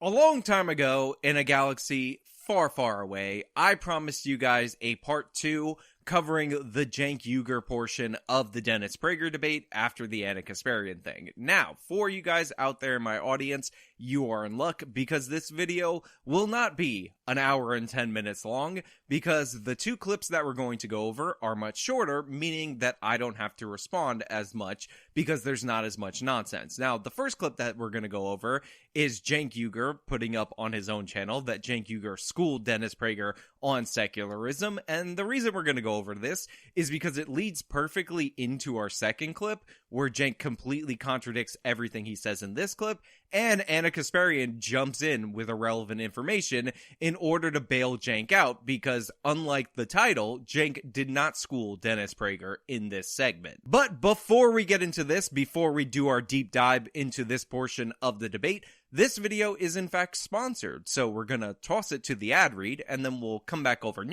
A long time ago, in a galaxy far, far away, I promised you guys a part 2 covering the Cenk Uygur portion of the Dennis Prager debate after the Anna Kasparian thing. Now, for you guys out there in my audience, you are in luck because this video will not be an hour and 10 minutes long because the two clips that we're going to go over are much shorter, meaning that I don't have to respond as much because there's not as much nonsense. Now, the first clip that we're going to go over is Cenk Uygur putting up on his own channel that Cenk Uygur schooled Dennis Prager on secularism, and the reason we're going to go over this is because it leads perfectly into our second clip where Cenk completely contradicts everything he says in this clip, and Anna Kasparian jumps in with irrelevant information in order to bail Cenk out because, unlike the title, Cenk did not school Dennis Prager in this segment. But before we get into this, before we do our deep dive into this portion of the debate, this video is in fact sponsored, so we're gonna toss it to the ad read and then we'll come back over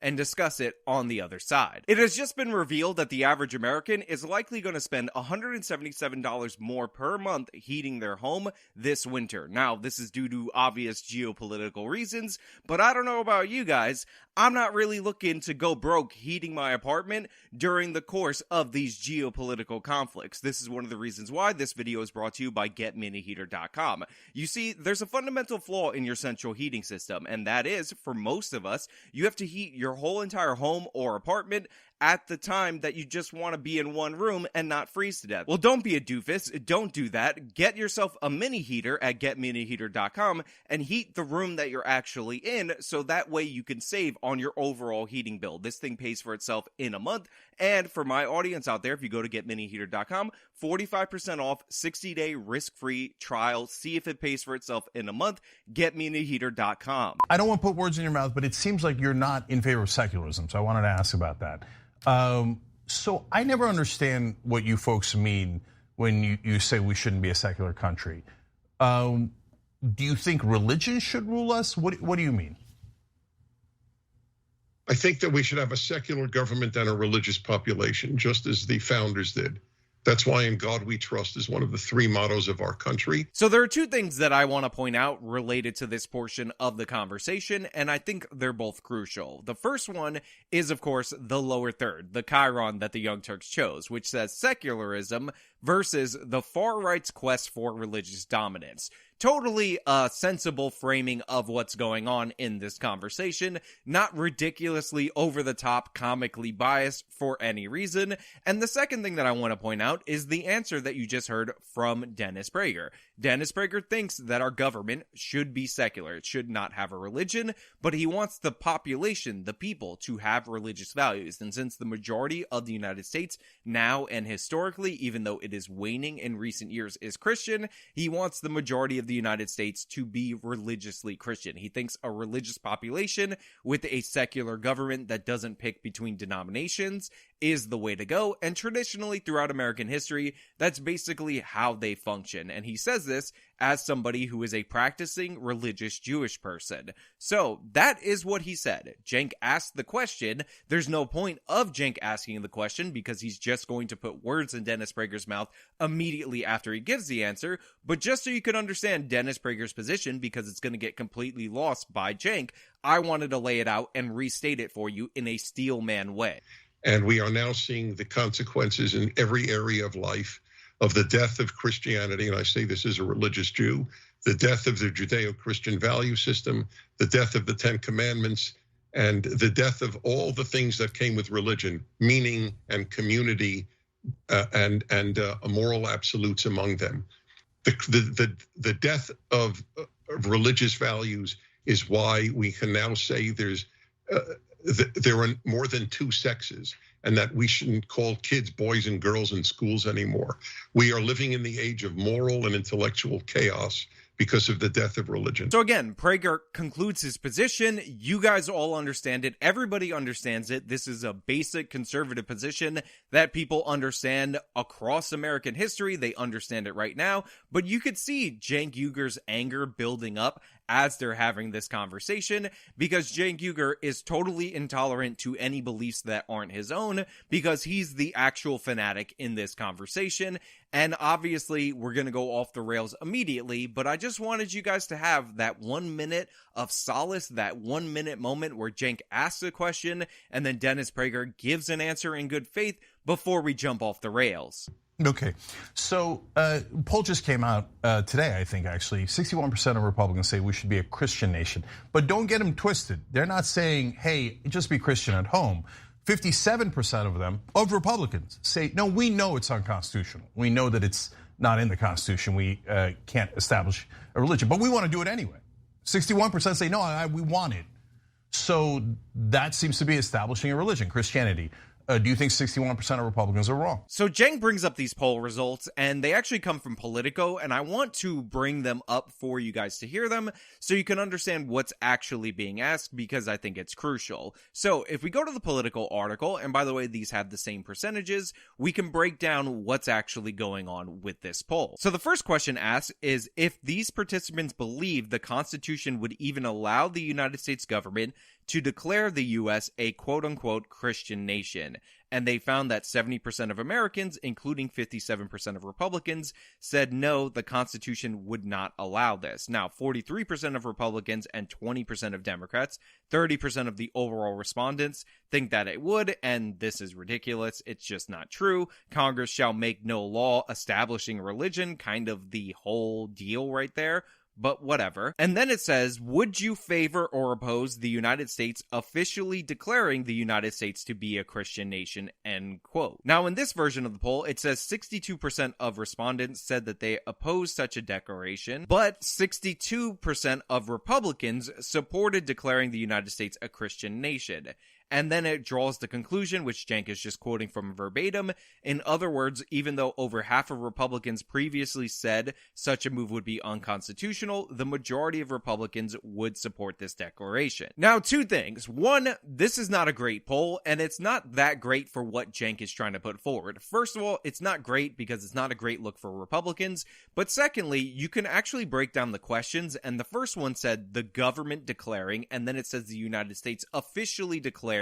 and discuss it on the other side. It has just been revealed that the average American is likely going to spend $177 more per month heating their home this winter. Now, this is due to obvious geopolitical reasons, but I don't know about you guys. I'm not really looking to go broke heating my apartment during the course of these geopolitical conflicts. This is one of the reasons why this video is brought to you by GetMiniHeater.com. You see, there's a fundamental flaw in your central heating system, and that is, for most of us, you have to heat your whole entire home or apartment at the time that you just want to be in one room and not freeze to death. Well, don't be a doofus. Don't do that. Get yourself a mini heater at getminiheater.com and heat the room that you're actually in so that way you can save on your overall heating bill. This thing pays for itself in a month. And for my audience out there, if you go to getminiheater.com, 45% off, 60-day risk-free trial. See if it pays for itself in a month. Getminiheater.com. I don't want to put words in your mouth, but it seems like you're not in favor of secularism, so I wanted to ask about that. So I never understand what you folks mean when you say we shouldn't be a secular country. Do you think religion should rule us? What do you mean? I think that we should have a secular government and a religious population, just as the founders did. That's why In God We Trust is one of the three mottos of our country. So there are two things that I want to point out related to this portion of the conversation, and I think they're both crucial. The first one is, of course, the lower third, the chyron that the Young Turks chose, which says secularism versus the far right's quest for religious dominance. Totally a sensible framing of what's going on in this conversation, not ridiculously over the top, comically biased for any reason. And the second thing that I want to point out is the answer that you just heard from Dennis Prager. Dennis Prager thinks that our government should be secular. It should not have a religion, but he wants the population, the people, to have religious values. And since the majority of the United States now and historically, even though it is waning in recent years, is Christian, he wants the majority of the United States to be religiously Christian. He thinks a religious population with a secular government that doesn't pick between denominations is the way to go, and traditionally throughout American history, that's basically how they function. And he says this as somebody who is a practicing religious Jewish person. So that is what he said. Cenk asked the question. There's no point of Cenk asking the question because he's just going to put words in Dennis Prager's mouth immediately after he gives the answer. But just so you can understand Dennis Prager's position, because it's going to get completely lost by Cenk, I wanted to lay it out and restate it for you in a steelman way. And we are now seeing the consequences in every area of life of the death of Christianity, and I say this as a religious Jew, the death of the Judeo-Christian value system, the death of the Ten Commandments, and the death of all the things that came with religion, meaning and community, and moral absolutes among them. The death of religious values is why we can now say there are more than two sexes, and that we shouldn't call kids boys and girls in schools anymore. We are living in the age of moral and intellectual chaos because of the death of religion. So again, Prager concludes his position. You guys all understand it. Everybody understands it. This is a basic conservative position that people understand across American history. They understand it right now. But you could see Cenk Uygur's anger building up as they're having this conversation, because Cenk Uygur is totally intolerant to any beliefs that aren't his own, because he's the actual fanatic in this conversation. And obviously, we're going to go off the rails immediately, but I just wanted you guys to have that 1 minute of solace, that 1 minute moment where Cenk asks a question and then Dennis Prager gives an answer in good faith before we jump off the rails. Okay, so poll just came out today, I think, actually. 61% of Republicans say we should be a Christian nation. But don't get them twisted. They're not saying, hey, just be Christian at home. 57% of them, of Republicans, say, no, we know it's unconstitutional. We know that it's not in the Constitution. We can't establish a religion, but we want to do it anyway. 61% say, no, we want it. So that seems to be establishing a religion, Christianity. Do you think 61% of Republicans are wrong? So Cenk brings up these poll results, and they actually come from Politico, and I want to bring them up for you guys to hear them so you can understand what's actually being asked, because I think it's crucial. So if we go to the Politico article, and by the way, these have the same percentages, we can break down what's actually going on with this poll. So the first question asked is if these participants believe the Constitution would even allow the United States government to declare the U.S. a quote-unquote Christian nation. And they found that 70% of Americans, including 57% of Republicans, said no, the Constitution would not allow this. Now, 43% of Republicans and 20% of Democrats, 30% of the overall respondents think that it would, and this is ridiculous. It's just not true. Congress shall make no law establishing a religion, kind of the whole deal right there. But whatever. And then it says, would you favor or oppose the United States officially declaring the United States to be a Christian nation, end quote. Now, in this version of the poll, it says 62% of respondents said that they oppose such a declaration, but 62% of Republicans supported declaring the United States a Christian nation. And then it draws the conclusion, which Cenk is just quoting from verbatim. In other words, even though over half of Republicans previously said such a move would be unconstitutional, the majority of Republicans would support this declaration. Now, two things. One, this is not a great poll, and it's not that great for what Cenk is trying to put forward. First of all, it's not great because it's not a great look for Republicans. But secondly, you can actually break down the questions, and the first one said the government declaring, and then it says the United States officially declares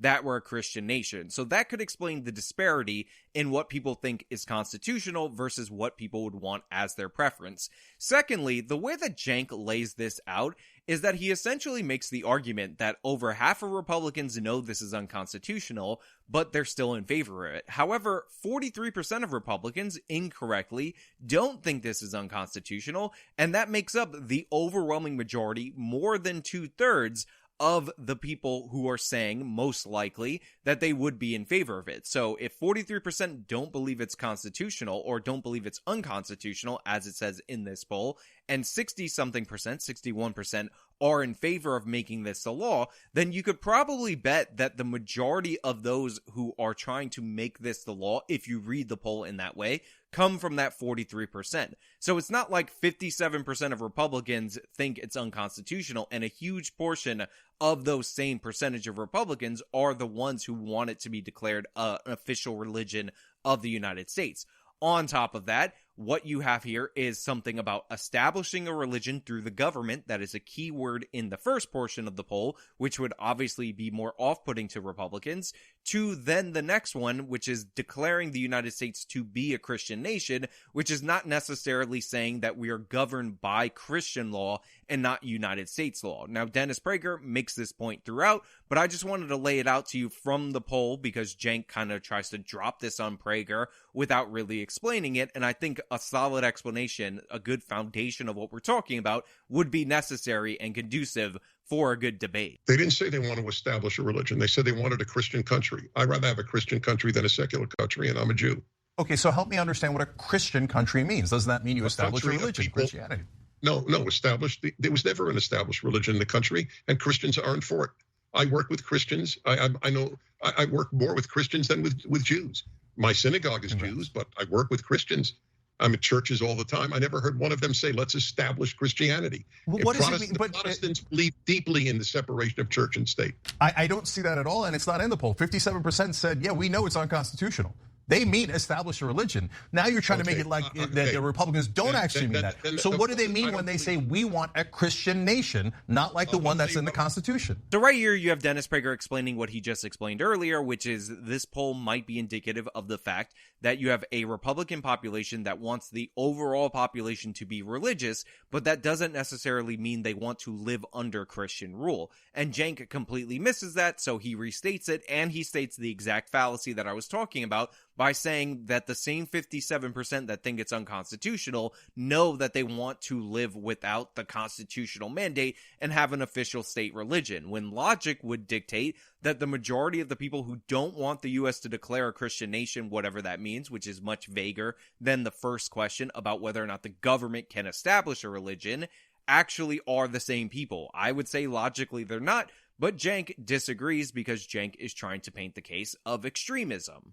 that we're a Christian nation. So that could explain the disparity in what people think is constitutional versus what people would want as their preference. Secondly, the way that Cenk lays this out is that he essentially makes the argument that over half of Republicans know this is unconstitutional, but they're still in favor of it. However, 43% of Republicans incorrectly don't think this is unconstitutional, and that makes up the overwhelming majority, more than 2/3 of the people who are saying, most likely, that they would be in favor of it. So if 43% don't believe it's constitutional or don't believe it's unconstitutional, as it says in this poll, and 60-something percent, 61%, are in favor of making this a law, then you could probably bet that the majority of those who are trying to make this the law, if you read the poll in that way, come from that 43%. So it's not like 57% of Republicans think it's unconstitutional, and a huge portion of those same percentage of Republicans are the ones who want it to be declared an official religion of the United States. On top of that, what you have here is something about establishing a religion through the government. That is a key word in the first portion of the poll, which would obviously be more off-putting to Republicans, to then the next one, which is declaring the United States to be a Christian nation, which is not necessarily saying that we are governed by Christian law and not United States law. Now, Dennis Prager makes this point throughout, but I just wanted to lay it out to you from the poll because Cenk kind of tries to drop this on Prager without really explaining it, and I think a solid explanation, a good foundation of what we're talking about, would be necessary and conducive for a good debate. They didn't say they want to establish a religion. They said they wanted a Christian country. I'd rather have a Christian country than a secular country, and I'm a Jew. Okay, so help me understand what a Christian country means. Doesn't that mean you establish a religion, Christianity? No, established. There was never an established religion in the country, and Christians aren't for it. I work with Christians. I know I work more with Christians than with Jews. My synagogue is Jews, but I work with Christians. I'm at churches all the time. I never heard one of them say, let's establish Christianity. Well, what does it mean? But Protestants believe deeply in the separation of church and state. I don't see that at all, and it's not in the poll. 57% said, yeah, we know it's unconstitutional. They mean establish a religion. Now you're trying to make it like that the Republicans don't actually mean that. So what do they mean when they say we want a Christian nation, not like the one that's in the Constitution? So right here you have Dennis Prager explaining what he just explained earlier, which is this poll might be indicative of the fact that you have a Republican population that wants the overall population to be religious, but that doesn't necessarily mean they want to live under Christian rule. And Cenk completely misses that, so he restates it, and he states the exact fallacy that I was talking about by saying that the same 57% that think it's unconstitutional know that they want to live without the constitutional mandate and have an official state religion, when logic would dictate that the majority of the people who don't want the U.S. to declare a Christian nation, whatever that means, which is much vaguer than the first question about whether or not the government can establish a religion, actually are the same people. I would say logically they're not, but Cenk disagrees because Cenk is trying to paint the case of extremism.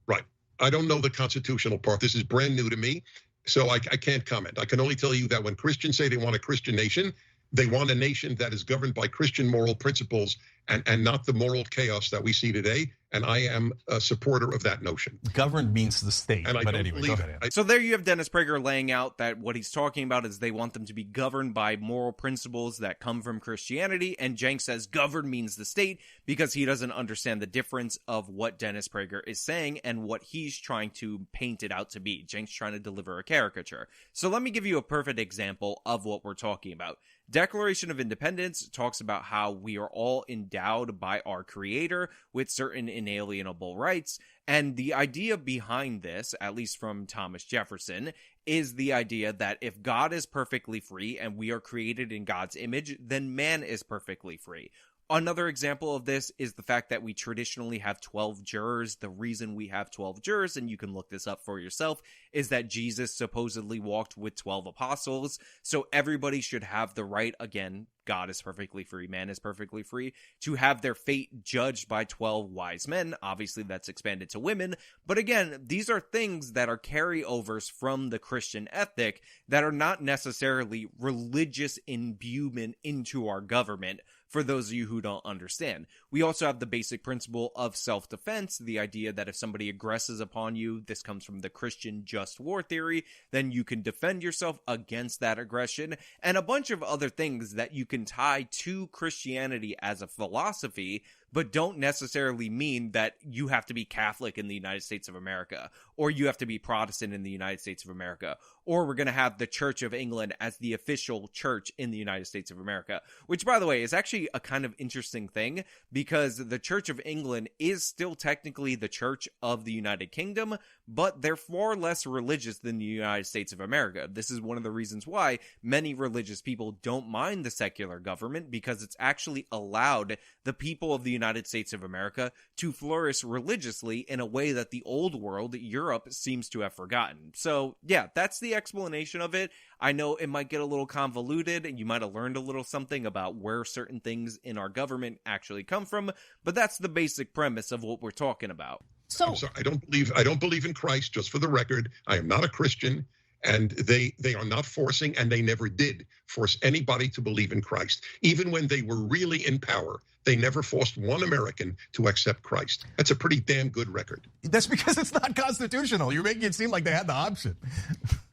Right. I don't know the constitutional part. This is brand new to me, so I can't comment. I can only tell you that when Christians say they want a Christian nation, they want a nation that is governed by Christian moral principles and not the moral chaos that we see today. And I am a supporter of that notion. Governed means the state. But anyway, go ahead. So there you have Dennis Prager laying out that what he's talking about is they want them to be governed by moral principles that come from Christianity. And Cenk says governed means the state because he doesn't understand the difference of what Dennis Prager is saying and what he's trying to paint it out to be. Cenk's trying to deliver a caricature. So let me give you a perfect example of what we're talking about. Declaration of Independence talks about how we are all endowed by our Creator with certain inalienable rights, and the idea behind this, at least from Thomas Jefferson, is the idea that if God is perfectly free and we are created in God's image, then man is perfectly free. Another example of this is the fact that we traditionally have 12 jurors. The reason we have 12 jurors, and you can look this up for yourself, is that Jesus supposedly walked with 12 apostles. So everybody should have the right, again, God is perfectly free, man is perfectly free, to have their fate judged by 12 wise men. Obviously, that's expanded to women. But again, these are things that are carryovers from the Christian ethic that are not necessarily religious imbuement into our government, for those of you who don't understand. We also have the basic principle of self-defense, the idea that if somebody aggresses upon you, this comes from the Christian just war theory, then you can defend yourself against that aggression, and a bunch of other things that you can tie to Christianity as a philosophy, but don't necessarily mean that you have to be Catholic in the United States of America, or you have to be Protestant in the United States of America, or we're going to have the Church of England as the official church in the United States of America, which, by the way, is actually a kind of interesting thing, because the Church of England is still technically the Church of the United Kingdom, but they're far less religious than the United States of America. This is one of the reasons why many religious people don't mind the secular government, because it's actually allowed the people of the United States of America to flourish religiously in a way that the old world, Europe, seems to have forgotten. So yeah, that's the explanation of it. I know it might get a little convoluted and you might have learned a little something about where certain things in our government actually come from, but that's the basic premise of what we're talking about. So I'm sorry, I don't believe in Christ, just for the record. I am not a Christian. And they are not forcing, and they never did force anybody to believe in Christ. Even when they were really in power, they never forced one American to accept Christ. That's a pretty damn good record. That's because it's not constitutional. You're making it seem like they had the option.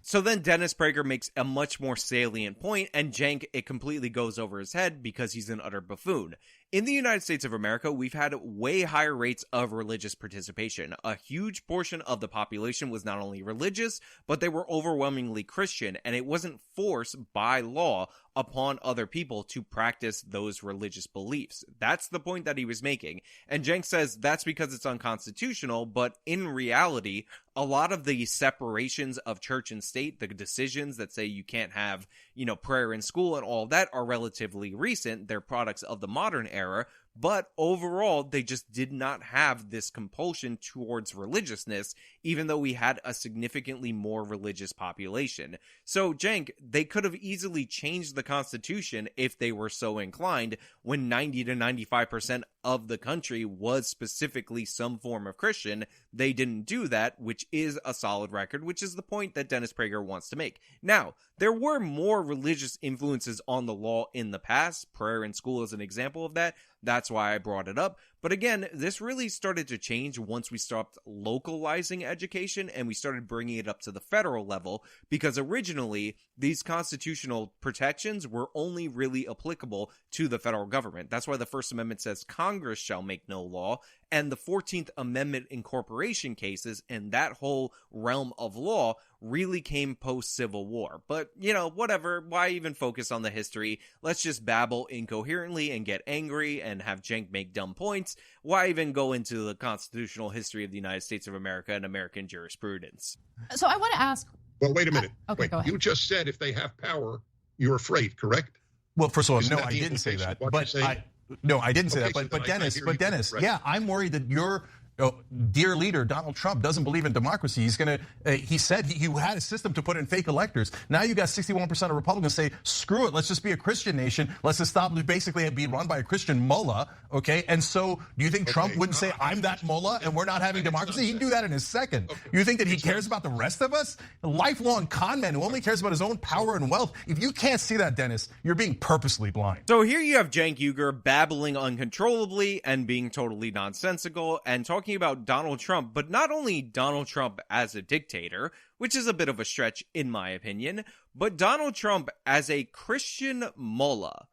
So then Dennis Prager makes a much more salient point, and Cenk, it completely goes over his head because he's an utter buffoon. In the United States of America, we've had way higher rates of religious participation. A huge portion of the population was not only religious, but they were overwhelmingly Christian, and it wasn't forced by law upon other people to practice those religious beliefs. That's the point that he was making. And Cenk says that's because it's unconstitutional, but in reality, a lot of the separations of church and state, the decisions that say you can't have, prayer in school and all that are relatively recent. They're products of the modern era. But overall, they just did not have this compulsion towards religiousness, even though we had a significantly more religious population. So, Cenk, they could have easily changed the Constitution if they were so inclined, when 90 to 95% of the country was specifically some form of Christian. They didn't do that, which is a solid record, which is the point that Dennis Prager wants to make. Now, there were more religious influences on the law in the past. Prayer in school is an example of that. That's why I brought it up. But again, this really started to change once we stopped localizing education and we started bringing it up to the federal level, because originally these constitutional protections were only really applicable to the federal government. That's why the First Amendment says Congress shall make no law, and the 14th Amendment incorporation cases and that whole realm of law really came post-Civil War. But, whatever, why even focus on the history? Let's just babble incoherently and get angry and have Cenk make dumb points. Why even go into the constitutional history of the United States of America and American jurisprudence? So I want to ask... Well, wait a minute. Okay, go ahead. You just said if they have power, you're afraid, correct? Well, first of all, Isn't no, that I the didn't say implication that. of what you're saying? I didn't say Okay, that. But so then I Dennis, hear you correctly. yeah, I'm worried that your dear leader Donald Trump doesn't believe in democracy. He's gonna. He said he had a system to put in fake electors. Now you got 61% of Republicans say, screw it, let's just be a Christian nation. Let's just stop basically being run by a Christian mullah. Okay, and so do you think Trump wouldn't say, I'm that mullah and we're not having democracy? He'd do that in a second. Okay. You think that he cares about the rest of us? A lifelong con man who only cares about his own power and wealth. If you can't see that, Dennis, you're being purposely blind. So here you have Cenk Uygur babbling uncontrollably and being totally nonsensical and talking about Donald Trump, but not only Donald Trump as a dictator, which is a bit of a stretch in my opinion, but Donald Trump as a Christian mullah.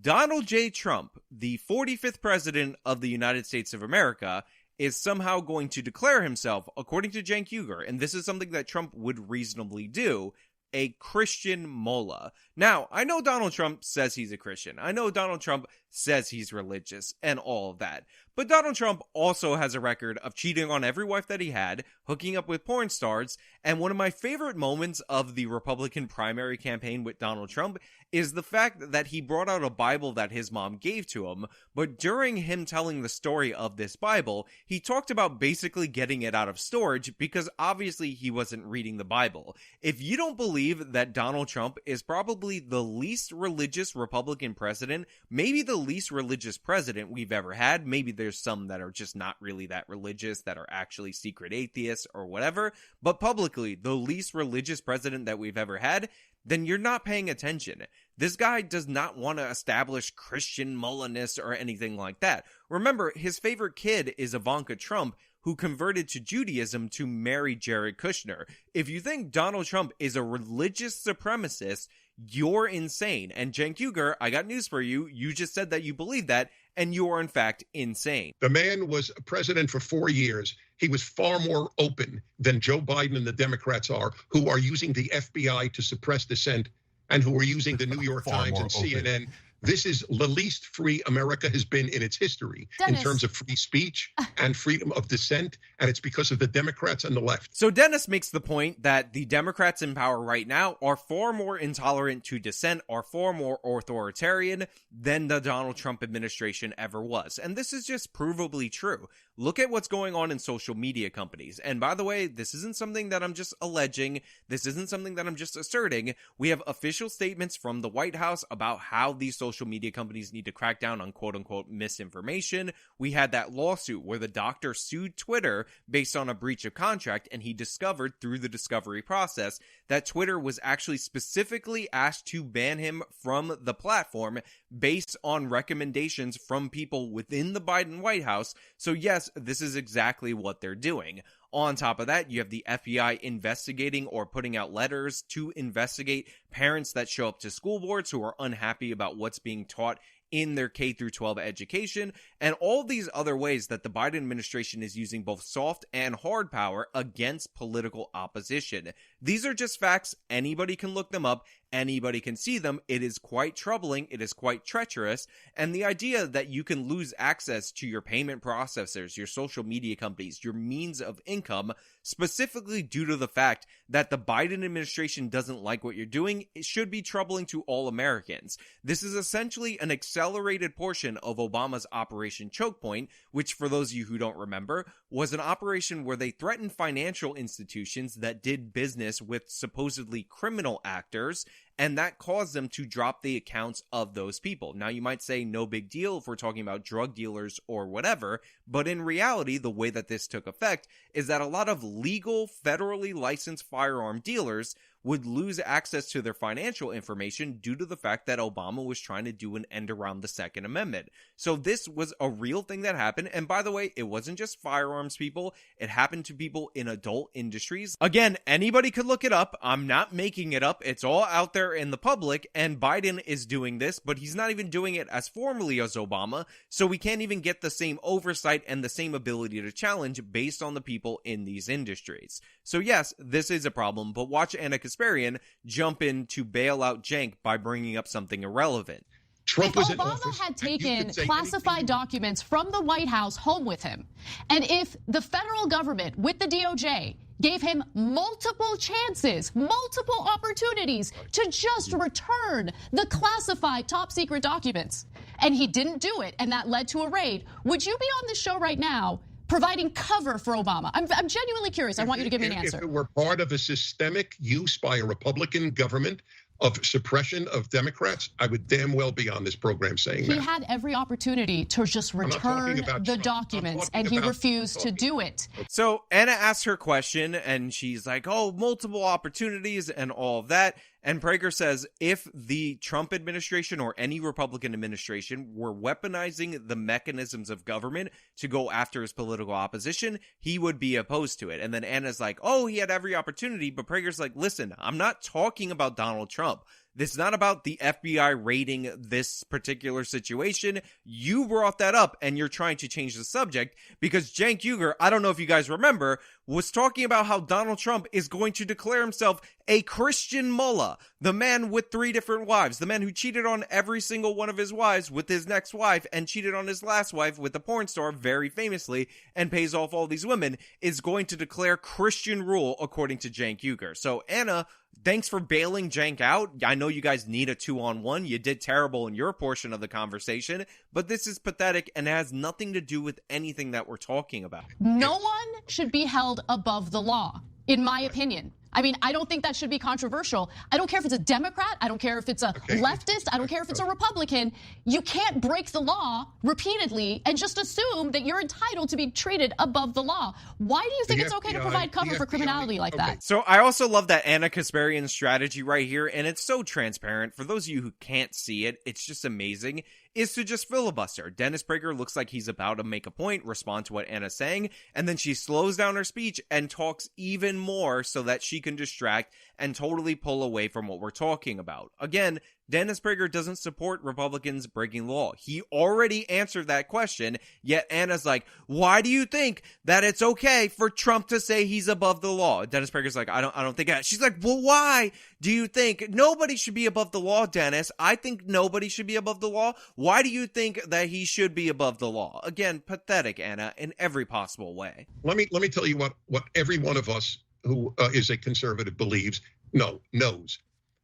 Donald J. Trump, the 45th president of the United States of America, is somehow going to declare himself, according to Cenk Uygur, and this is something that Trump would reasonably do, a Christian mullah. Now, I know Donald Trump says he's a Christian. I know Donald Trump says he's religious and all of that. But Donald Trump also has a record of cheating on every wife that he had, hooking up with porn stars, and one of my favorite moments of the Republican primary campaign with Donald Trump is the fact that he brought out a Bible that his mom gave to him, but during him telling the story of this Bible, he talked about basically getting it out of storage because obviously he wasn't reading the Bible. If you don't believe that Donald Trump is probably the least religious Republican president, maybe the least religious president we've ever had, maybe there's some that are just not really that religious, that are actually secret atheists or whatever, but publicly the least religious president that we've ever had, then you're not paying attention. This guy does not want to establish Christian mullahness or anything like that. Remember, his favorite kid is Ivanka Trump, who converted to Judaism to marry Jared Kushner. If you think Donald Trump is a religious supremacist, you're insane. And Cenk Uygur, I got news for you. You just said that you believe that, and you are in fact insane. The man was president for 4 years. He was far more open than Joe Biden and the Democrats are, who are using the FBI to suppress dissent and who are using the New York Times and CNN. This is the least free America has been in its history, Dennis, in terms of free speech and freedom of dissent, and it's because of the Democrats and the left. So Dennis makes the point that the Democrats in power right now are far more intolerant to dissent, are far more authoritarian than the Donald Trump administration ever was. And this is just provably true. Look at what's going on in social media companies. And by the way, this isn't something that I'm just alleging. This isn't something that I'm just asserting. We have official statements from the White House about how these social media companies need to crack down on quote-unquote misinformation. We had that lawsuit where the doctor sued Twitter based on a breach of contract, and he discovered through the discovery process that Twitter was actually specifically asked to ban him from the platform based on recommendations from people within the Biden White House. So yes, this is exactly what they're doing. On top of that, you have the FBI investigating or putting out letters to investigate parents that show up to school boards who are unhappy about what's being taught in their K through 12 education, and all these other ways that the Biden administration is using both soft and hard power against political opposition. These are just facts. Anybody can look them up. Anybody can see them. It is quite troubling. It is quite treacherous. And the idea that you can lose access to your payment processors, your social media companies, your means of income, specifically due to the fact that the Biden administration doesn't like what you're doing, it should be troubling to all Americans. This is essentially an accelerated portion of Obama's Operation Choke Point, which, for those of you who don't remember, was an operation where they threatened financial institutions that did business with supposedly criminal actors, and that caused them to drop the accounts of those people. Now, you might say no big deal if we're talking about drug dealers or whatever, but in reality, the way that this took effect is that a lot of legal, federally licensed firearm dealers would lose access to their financial information due to the fact that Obama was trying to do an end around the Second Amendment. So this was a real thing that happened. And by the way, it wasn't just firearms people. It happened to people in adult industries. Again, anybody could look it up. I'm not making it up. It's all out there in the public. And Biden is doing this, but he's not even doing it as formally as Obama. So we can't even get the same oversight and the same ability to challenge based on the people in these industries. So yes, this is a problem, but watch Anna Kasparian jump in to bail out Cenk by bringing up something irrelevant. If Obama had taken classified documents from the White House home with him, and if the federal government with the DOJ gave him multiple chances, multiple opportunities to just return the classified top secret documents, and he didn't do it, and that led to a raid, would you be on this show right now providing cover for Obama? I'm genuinely curious. I want you to give me an answer. If it were part of a systemic use by a Republican government of suppression of Democrats, I would damn well be on this program saying that. He had every opportunity to just return the documents, and he refused to do it. So Anna asked her question, and she's like, oh, multiple opportunities and all of that. And Prager says if the Trump administration or any Republican administration were weaponizing the mechanisms of government to go after his political opposition, he would be opposed to it. And then Anna's like, oh, he had every opportunity. But Prager's like, listen, I'm not talking about Donald Trump. This is not about the FBI raiding this particular situation. You brought that up and you're trying to change the subject because Cenk Uygur, I don't know if you guys remember, was talking about how Donald Trump is going to declare himself a Christian mullah, the man with 3 different wives, the man who cheated on every single one of his wives with his next wife and cheated on his last wife with a porn star very famously and pays off all these women, is going to declare Christian rule according to Cenk Uygur. So Anna, thanks for bailing Cenk out. I know you guys need a 2-on-1. You did terrible in your portion of the conversation, but this is pathetic and has nothing to do with anything that we're talking about. No one should be held above the law, in my opinion. I mean, I don't think that should be controversial. I don't care if it's a Democrat. I don't care if it's a leftist. I don't care if it's a Republican. You can't break the law repeatedly and just assume that you're entitled to be treated above the law. Why do you think it's okay to provide cover for criminality like that? So I also love that Anna Kasparian's strategy right here, and it's so transparent. For those of you who can't see it, it's just amazing, is to just filibuster. Dennis Prager looks like he's about to make a point, respond to what Anna's saying, and then she slows down her speech and talks even more so that she can distract and totally pull away from what we're talking about. Again, Dennis Prager doesn't support Republicans breaking law. He already answered that question, yet Anna's like, why do you think that it's okay for Trump to say he's above the law? Dennis Prager's like, I don't think that. She's like, well, why do you think nobody should be above the law, Dennis? I think nobody should be above the law. Why do you think that he should be above the law? Again, pathetic, Anna, in every possible way. Let me tell you what every one of us who is a conservative believes, knows.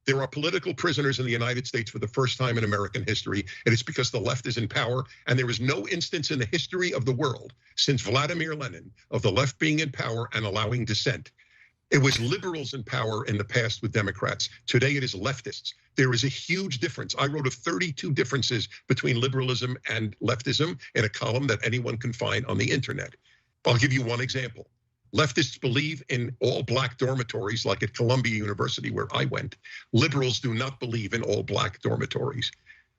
There are political prisoners in the United States for the first time in American history, and it's because the left is in power. And there is no instance in the history of the world since Vladimir Lenin of the left being in power and allowing dissent. It was liberals in power in the past with Democrats. Today it is leftists. There is a huge difference. I wrote of 32 differences between liberalism and leftism in a column that anyone can find on the internet. I'll give you one example. Leftists believe in all black dormitories, like at Columbia University, where I went. Liberals do not believe in all black dormitories.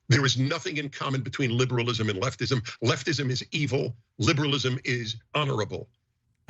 There is nothing in common between liberalism and leftism. Leftism is evil. Liberalism is honorable.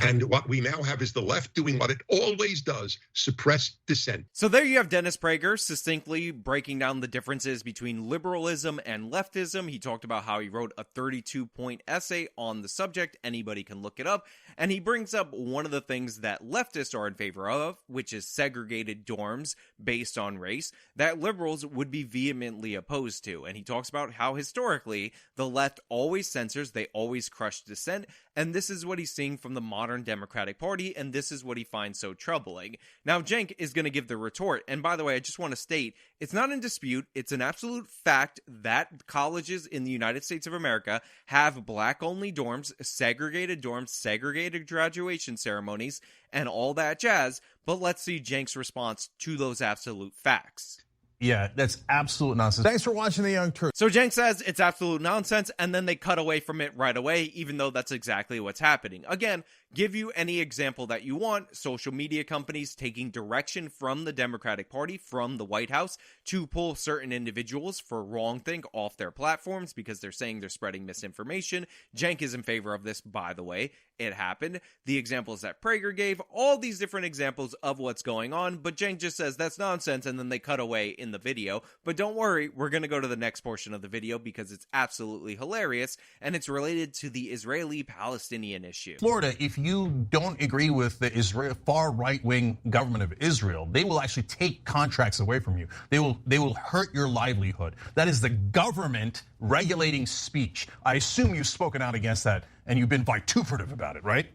And what we now have is the left doing what it always does, suppress dissent. So there you have Dennis Prager succinctly breaking down the differences between liberalism and leftism. He talked about how he wrote a 32-point essay on the subject. Anybody can look it up. And he brings up one of the things that leftists are in favor of, which is segregated dorms based on race, that liberals would be vehemently opposed to. And he talks about how historically the left always censors, they always crush dissent. And this is what he's seeing from the modern Democratic Party, and this is what he finds so troubling. Now, Cenk is going to give the retort, and by the way, I just want to state, it's not in dispute, it's an absolute fact that colleges in the United States of America have black-only dorms, segregated graduation ceremonies, and all that jazz, but let's see Cenk's response to those absolute facts. Yeah, that's absolute nonsense. Thanks for watching The Young Turks. So Cenk says it's absolute nonsense, and then they cut away from it right away, even though that's exactly what's happening. Again, give you any example that you want. Social media companies taking direction from the Democratic Party, from the White House, to pull certain individuals for wrongthink off their platforms because they're saying they're spreading misinformation. Cenk is in favor of this, by the way. It happened. The examples that Prager gave, all these different examples of what's going on, but Cenk just says that's nonsense, and then they cut away in the video. But don't worry, we're going to go to the next portion of the video because it's absolutely hilarious, and it's related to the Israeli-Palestinian issue. Florida, if you don't agree with the far right-wing government of Israel, they will actually take contracts away from you. They will hurt your livelihood. That is the government regulating speech. I assume you've spoken out against that, and you've been vituperative about it, right?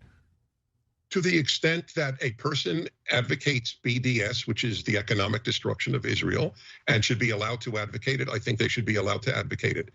To the extent that a person advocates BDS, which is the economic destruction of Israel, and should be allowed to advocate it, I think they should be allowed to advocate it.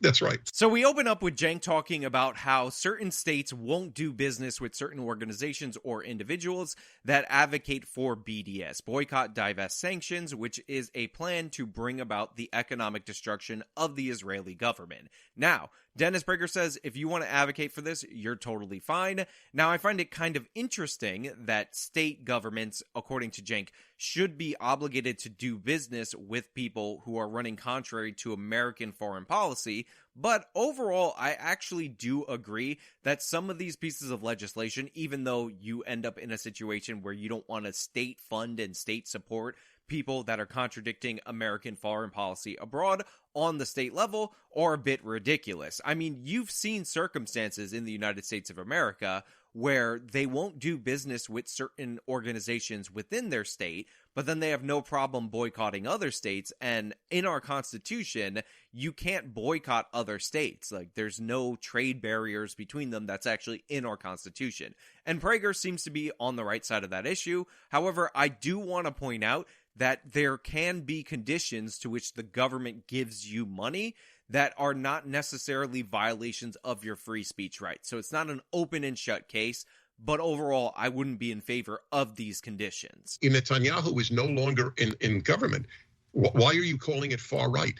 That's right. So we open up with Cenk talking about how certain states won't do business with certain organizations or individuals that advocate for BDS, boycott, divest, sanctions, which is a plan to bring about the economic destruction of the Israeli government. Now, Dennis Prager says if you want to advocate for this, you're totally fine. Now, I find it kind of interesting that state governments, according to Cenk, should be obligated to do business with people who are running contrary to American foreign policy. But overall, I actually do agree that some of these pieces of legislation, even though you end up in a situation where you don't want to state fund and state support people that are contradicting American foreign policy abroad on the state level, are a bit ridiculous. I mean, you've seen circumstances in the United States of America where they won't do business with certain organizations within their state, but then they have no problem boycotting other states. And in our Constitution, you can't boycott other states. Like, there's no trade barriers between them. That's actually in our Constitution. And Prager seems to be on the right side of that issue. However, I do want to point out that there can be conditions to which the government gives you money that are not necessarily violations of your free speech rights. So it's not an open and shut case, but overall, I wouldn't be in favor of these conditions. Netanyahu is no longer in government. Why are you calling it far right?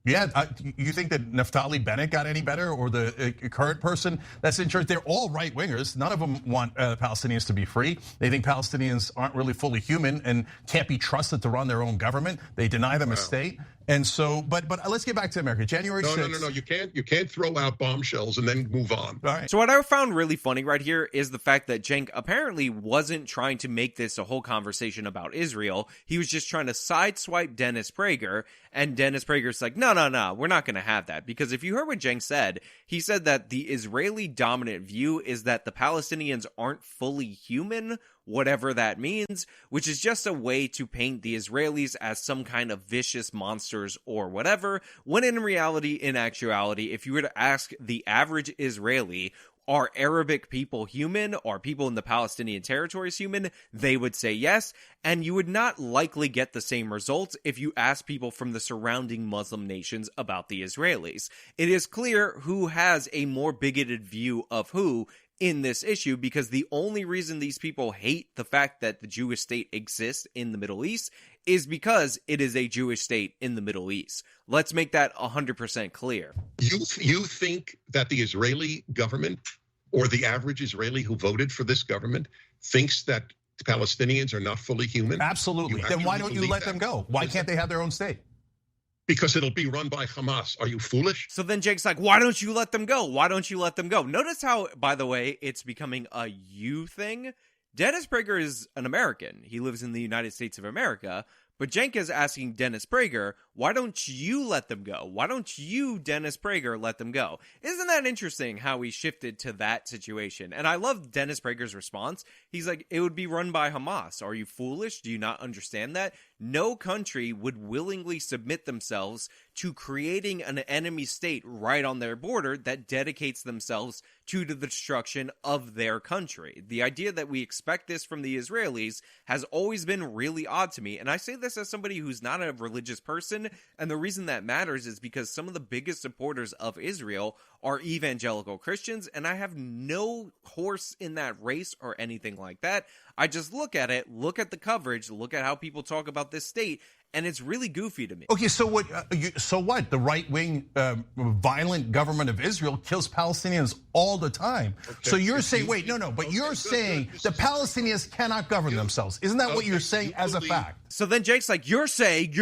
Yeah, you think that Naftali Bennett got any better, or the current person that's in charge? They're all right wingers. None of them want Palestinians to be free. They think Palestinians aren't really fully human and can't be trusted to run their own government. They deny them a state. And so, but let's get back to America. January 6th. No. You can't throw out bombshells and then move on. All right. So what I found really funny right here is the fact that Cenk apparently wasn't trying to make this a whole conversation about Israel. He was just trying to sideswipe Dennis Prager, and Dennis Prager's like, no, we're not going to have that. Because if you heard what Cenk said, he said that the Israeli dominant view is that the Palestinians aren't fully human, whatever that means, which is just a way to paint the Israelis as some kind of vicious monsters or whatever, when in actuality, if you were to ask the average Israeli, are Arabic people human? Are people in the Palestinian territories human? They would say yes, and you would not likely get the same results if you ask people from the surrounding Muslim nations about the Israelis. It is clear who has a more bigoted view of who in this issue, because the only reason these people hate the fact that the Jewish state exists in the Middle East is because it is a Jewish state in the Middle East. Let's make that 100% clear. You think that the Israeli government, or the average Israeli who voted for this government, thinks that Palestinians are not fully human? Absolutely. Then why don't you let them go? Why can't they have their own state? Because it'll be run by Hamas. Are you foolish? So then Cenk's like, why don't you let them go? Why don't you let them go? Notice how, by the way, it's becoming a you thing. Dennis Prager is an American. He lives in the United States of America. But Cenk is asking Dennis Prager, why don't you let them go? Why don't you, Dennis Prager, let them go? Isn't that interesting how he shifted to that situation? And I love Dennis Prager's response. He's like, it would be run by Hamas. Are you foolish? Do you not understand that? No country would willingly submit themselves to creating an enemy state right on their border that dedicates themselves to the destruction of their country. The idea that we expect this from the Israelis has always been really odd to me. And I say this as somebody who's not a religious person. And the reason that matters is because some of the biggest supporters of Israel are evangelical Christians. And I have no horse in that race or anything like that. I just look at it, look at the coverage, look at how people talk about this state, and it's really goofy to me. Okay, so what? So what? The right-wing, violent government of Israel kills Palestinians all the time. Okay. So you're saying, wait, no, but you're saying the Palestinians cannot govern themselves. Isn't that what you're saying as a fact? So then Jake's like, you're saying.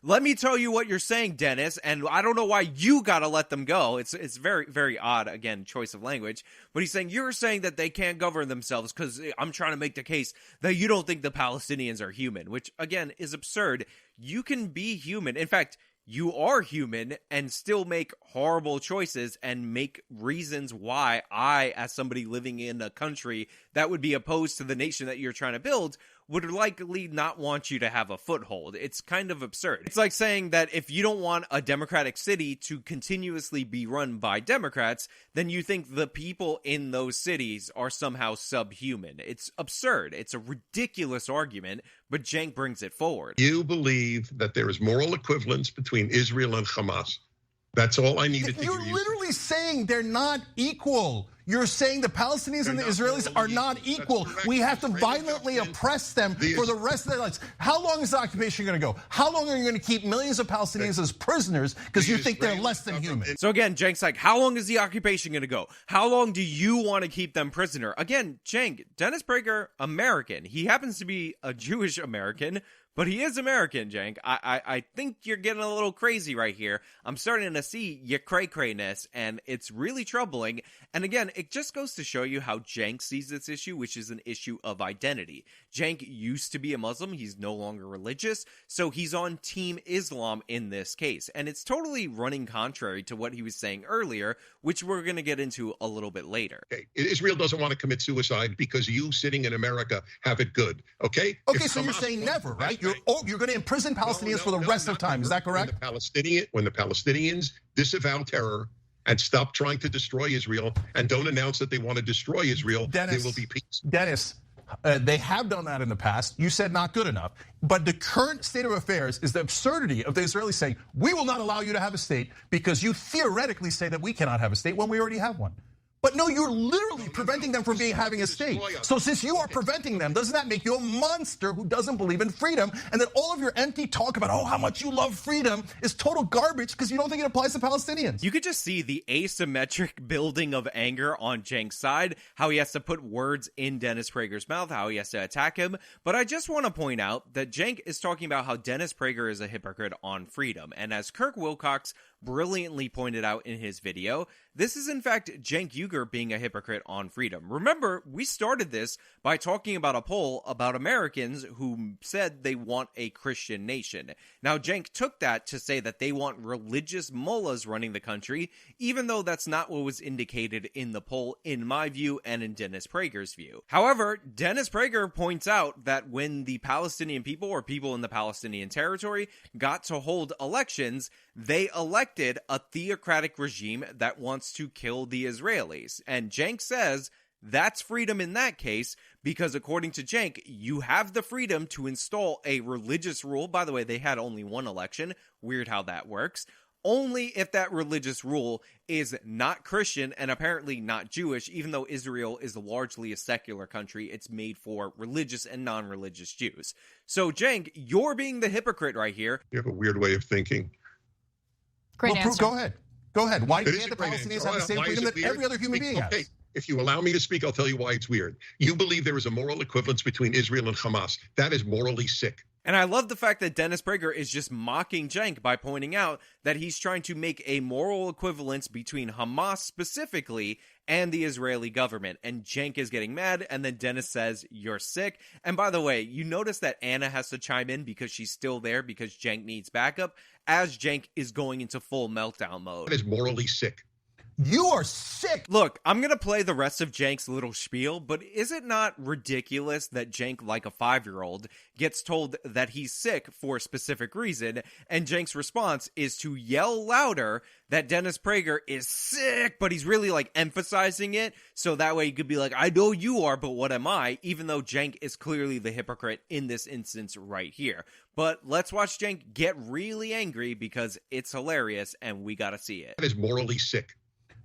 Let me tell you what you're saying, Dennis. And I don't know why you got to let them go. It's very, very odd, again, choice of language. But he's saying, you're saying that they can't govern themselves because I'm trying to make the case that you don't think the Palestinians are human, which, again, is absurd. You can be human. In fact, you are human and still make horrible choices and make reasons why I, as somebody living in a country that would be opposed to the nation that you're trying to build, would likely not want you to have a foothold. It's kind of absurd. It's like saying that if you don't want a democratic city to continuously be run by Democrats, then you think the people in those cities are somehow subhuman. It's absurd. It's a ridiculous argument, but Cenk brings it forward. You believe that there is moral equivalence between Israel and Hamas. That's all I needed to hear. You're literally saying they're not equal. You're saying the Palestinians and the Israelis are not equal. We have to violently oppress them for the rest of their lives. How long is the occupation going to go? How long are you going to keep millions of Palestinians as prisoners because you think they're less than human? So again, Cenk's like, how long is the occupation going to go? How long do you want to keep them prisoner? Again, Cenk, Dennis Prager, American. He happens to be a Jewish American, but he is American, Cenk. I think you're getting a little crazy right here. I'm starting to see your cray-crayness, and it's really troubling. And again, it just goes to show you how Cenk sees this issue, which is an issue of identity. Cenk used to be a Muslim. He's no longer religious, so he's on Team Islam in this case. And it's totally running contrary to what he was saying earlier, which we're going to get into a little bit later. Okay. Israel doesn't want to commit suicide because you sitting in America have it good, okay? Okay, so you're saying never, right? You're going to imprison Palestinians for the rest of time. Is that correct? When the Palestinians disavow terror and stop trying to destroy Israel and don't announce that they want to destroy Israel, there will be peace. Dennis, they have done that in the past. You said not good enough. But the current state of affairs is the absurdity of the Israelis saying, we will not allow you to have a state because you theoretically say that we cannot have a state when we already have one. But no, you're literally preventing them from having a state. So since you are preventing them, doesn't that make you a monster who doesn't believe in freedom? And that all of your empty talk about, how much you love freedom is total garbage because you don't think it applies to Palestinians. You could just see the asymmetric building of anger on Cenk's side, how he has to put words in Dennis Prager's mouth, how he has to attack him. But I just want to point out that Cenk is talking about how Dennis Prager is a hypocrite on freedom. And as Kirk Wilcox brilliantly pointed out in his video, this is in fact Cenk Uygur being a hypocrite on freedom. Remember, we started this by talking about a poll about Americans who said they want a Christian nation. Now, Cenk took that to say that they want religious mullahs running the country, even though that's not what was indicated in the poll, in my view and in Dennis Prager's view. However, Dennis Prager points out that when the Palestinian people or people in the Palestinian territory got to hold elections, they elected a theocratic regime that wants to kill the Israelis. And Cenk says that's freedom in that case, because according to Cenk, you have the freedom to install a religious rule. By the way, they had only one election. Weird how that works. Only if that religious rule is not Christian and apparently not Jewish, even though Israel is largely a secular country. It's made for religious and non-religious Jews. So, Cenk, you're being the hypocrite right here. You have a weird way of thinking. Great answer. Go ahead. Go ahead. Why can't the Palestinians have the same freedom that every other human being has? Okay, if you allow me to speak, I'll tell you why it's weird. You believe there is a moral equivalence between Israel and Hamas. That is morally sick. And I love the fact that Dennis Prager is just mocking Cenk by pointing out that he's trying to make a moral equivalence between Hamas specifically and the Israeli government. And Cenk is getting mad, and then Dennis says, you're sick. And by the way, you notice that Anna has to chime in because she's still there because Cenk needs backup, as Cenk is going into full meltdown mode. That is morally sick. You are sick. Look, I'm going to play the rest of Cenk's little spiel, but is it not ridiculous that Cenk, like a 5-year-old, gets told that he's sick for a specific reason, and Cenk's response is to yell louder that Dennis Prager is sick, but he's really like emphasizing it, so that way he could be like, I know you are, but what am I? Even though Cenk is clearly the hypocrite in this instance right here. But let's watch Cenk get really angry because it's hilarious and we gotta see it. That is morally sick.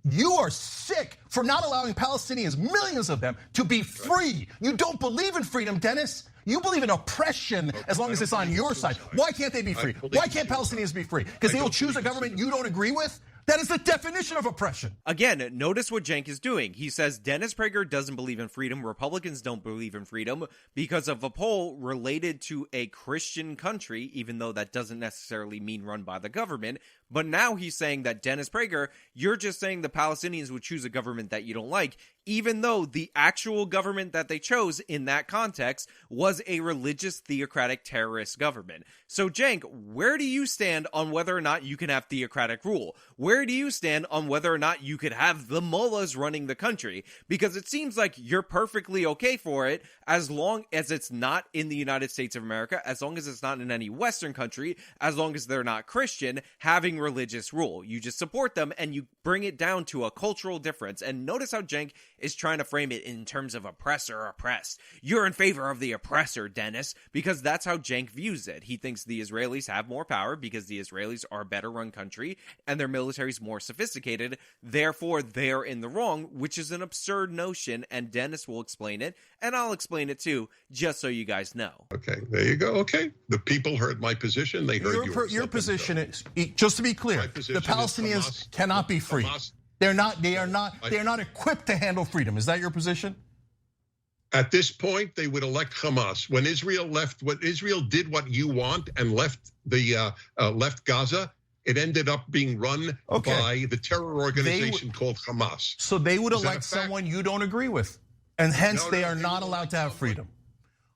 You are sick for not allowing Palestinians, millions of them, to be free. You don't believe in freedom, Dennis. You believe in oppression as long as it's on your side. Why can't they be free? Why can't Palestinians be free? Because they will choose a government you don't agree with? That is the definition of oppression. Again, notice what Cenk is doing. He says Dennis Prager doesn't believe in freedom. Republicans don't believe in freedom because of a poll related to a Christian country, even though that doesn't necessarily mean run by the government. But now he's saying that Dennis Prager, you're just saying the Palestinians would choose a government that you don't like, even though the actual government that they chose in that context was a religious, theocratic, terrorist government. So, Cenk, where do you stand on whether or not you can have theocratic rule? Where do you stand on whether or not you could have the mullahs running the country? Because it seems like you're perfectly okay for it as long as it's not in the United States of America, as long as it's not in any Western country, as long as they're not Christian, having religious rule. You just support them and you bring it down to a cultural difference. And notice how Cenk is trying to frame it in terms of oppressor, oppressed. You're in favor of the oppressor, Dennis, because that's how Cenk views it. He thinks the Israelis have more power because the Israelis are a better run country and their military is more sophisticated. Therefore, they're in the wrong, which is an absurd notion. And Dennis will explain it, and I'll explain it too, just so you guys know. Okay, there you go. Okay, the people heard my position. They heard yours. Your position is, just to be clear, the Palestinians cannot be free. They are not equipped to handle freedom. Is that your position? At this point, they would elect Hamas. When Israel did what you want and left Gaza, it ended up being run by the terror organization called Hamas. So they would elect someone you don't agree with, and hence they are not allowed to have freedom.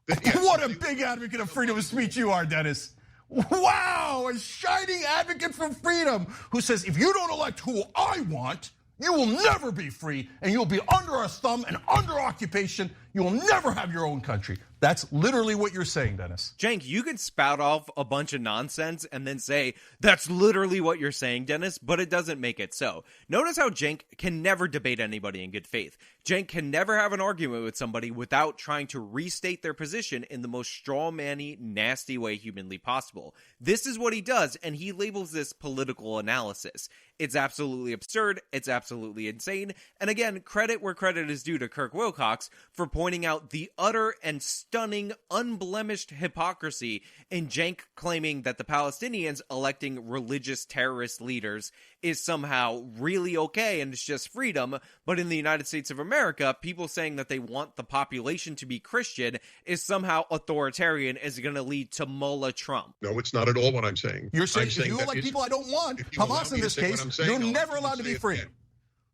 What a big advocate of freedom of speech you are, Dennis. Wow, a shining advocate for freedom who says, if you don't elect who I want, you will never be free and you'll be under our thumb and under occupation. You will never have your own country. That's literally what you're saying, Dennis. Cenk, you can spout off a bunch of nonsense and then say, that's literally what you're saying, Dennis, but it doesn't make it so. Notice how Cenk can never debate anybody in good faith. Cenk can never have an argument with somebody without trying to restate their position in the most straw-man-y, nasty way humanly possible. This is what he does, and he labels this political analysis. It's absolutely absurd, it's absolutely insane, and again, credit where credit is due to Kirk Wilcox for pointing out the utter and stunning, unblemished hypocrisy in Cenk claiming that the Palestinians electing religious terrorist leaders is somehow really okay and it's just freedom, but in the United States of America, people saying that they want the population to be Christian is somehow authoritarian, is going to lead to Mullah Trump. No, it's not at all what I'm saying. You're saying if you elect people I don't want, Hamas in this case, you're never allowed to be free.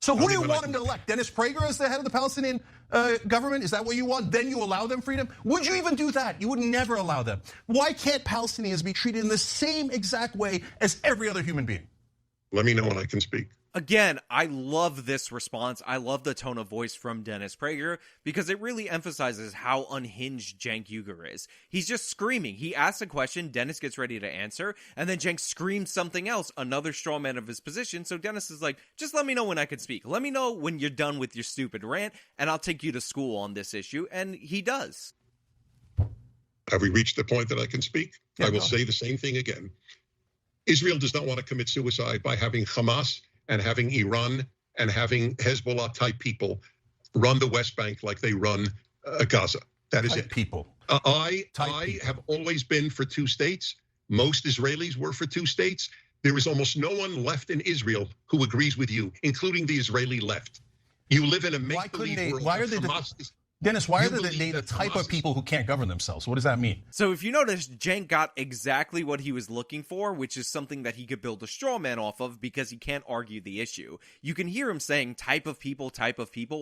So who do you want him to elect? Dennis Prager as the head of the Palestinian government? Is that what you want? Then you allow them freedom? Would you even do that? You would never allow them. Why can't Palestinians be treated in the same exact way as every other human being? Let me know when I can speak. Again, I love this response. I love the tone of voice from Dennis Prager because it really emphasizes how unhinged Cenk Uygur is. He's just screaming. He asks a question, Dennis gets ready to answer, and then Cenk screams something else, another straw man of his position. So Dennis is like, just let me know when I can speak. Let me know when you're done with your stupid rant, and I'll take you to school on this issue. And he does. Have we reached the point that I can speak? Yeah, I will say the same thing again. Israel does not want to commit suicide by having Hamas and having Iran and having Hezbollah-type people run the West Bank like they run Gaza. That is it. People. I have always been for two states. Most Israelis were for two states. There is almost no one left in Israel who agrees with you, including the Israeli left. You live in a make-believe world. Why are they? Dennis, why are they the type of people who can't govern themselves? What does that mean? So if you notice, Cenk got exactly what he was looking for, which is something that he could build a straw man off of because he can't argue the issue. You can hear him saying type of people,